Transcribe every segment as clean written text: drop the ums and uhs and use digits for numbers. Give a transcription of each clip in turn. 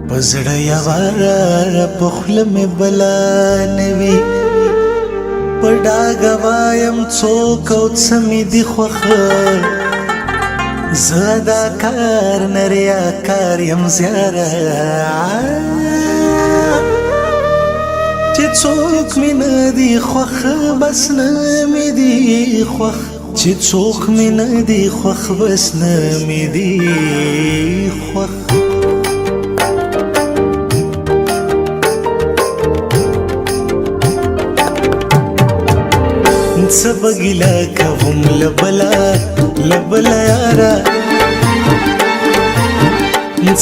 پزړه یوار په خوله مې بلا نوي په ډاګه وایم څوک او څه مې دي خوښه زه اداکار نه ریاکار یم زیاره چې څوک مې نه دي خوښ بس نه مې دي خوښ چې څوک مې نه دي خوښ بس نه مې دي خوښ څه به ګیله کوم له بله یاره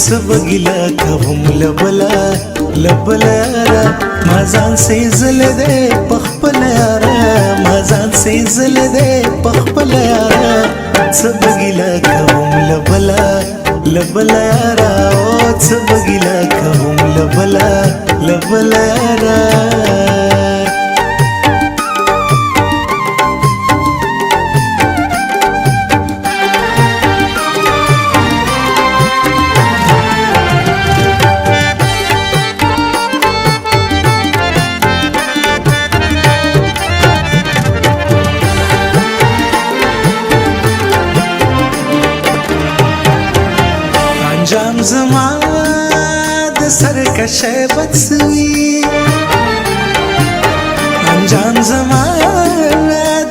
څه به ګیله کوم له بله یاره ما ځان سېزلی دی په خپله یاره ما ځان سېزلی دی په خپله یاره څه به ګیله کوم له بله یاره څه به ګیله کوم له بله یاره انجام زما د سرکشه بد سوي انجام زما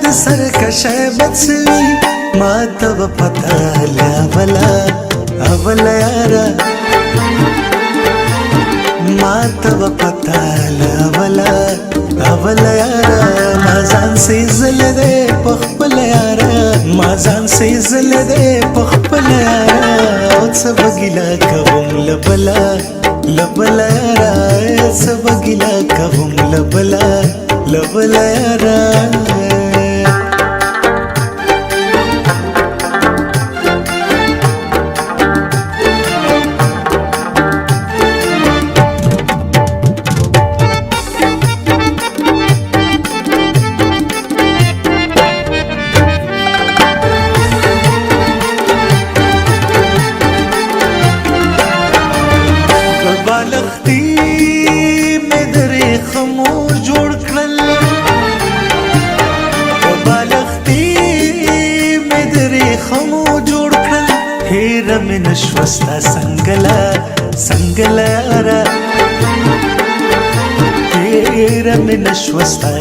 د سرکشه بد سوي ما ته به پته اوله یاره ما ته به پته اوله یاره ما ځان سېزلی دی په خپله یاره ما ځان سېزلی دی په خپله یاره څه به ګیله کوم له بله یاره څه به ګیله کوم له بله یاره بالښتي مې د ریښمو جوړ کړل بالښتي مې د ریښمو جوړ کړل هېره مې نه شوه ستا څنګله یاره هېره مې نه شوه ستا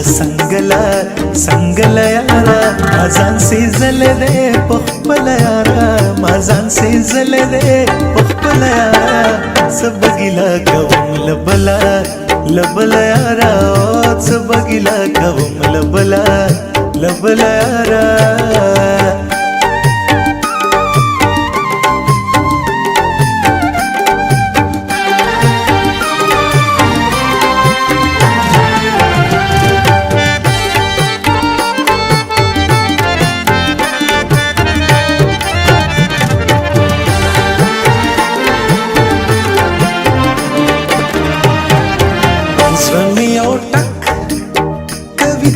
څنګله یاره ما ځان سېزلی دی په خپله یاره ما ځان سېزلی دی په خپله یاره څه به ګیله کوم له بله یاره څه به ګیله کوم له بله یاره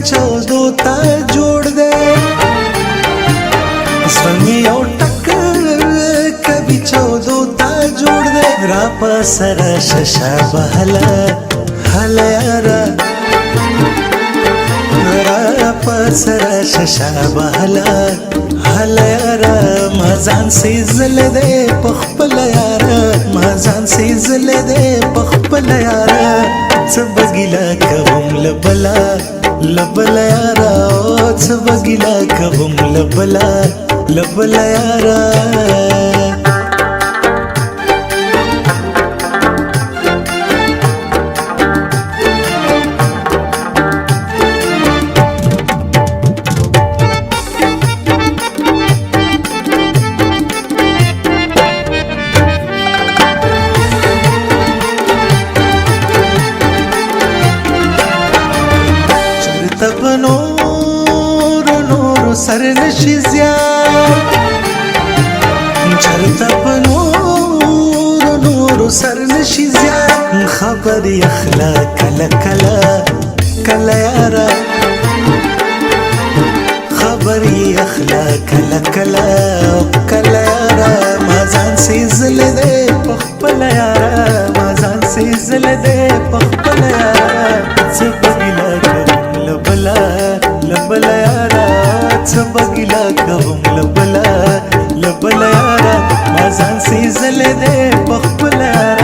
چودو تا جوړ دی زړه یو ټک کبي چودو تا جوړ دی را په سره ششه هله یاره را په سره ششه هله یاره ما ځان سېزلی دی په خپله یاره ما ځان سېزلی دی په خپله یاره څه به ګیله کوم له بله یاره څه به ګیله کوم له بله یاره تب نور سر نشي زیات چرته په نور سر نشي زیات خبر یخلا کله یاره باوري اخلا کلا کلا کلا یارا ما ځان سیزل دې په خپل یارا ما ځان سیزل دې په خپل یارا څه بګیلا کوم لبلا لبلا یارا څه بګیلا کوم لبلا لبلا یارا ما ځان سیزل دې په خپل یارا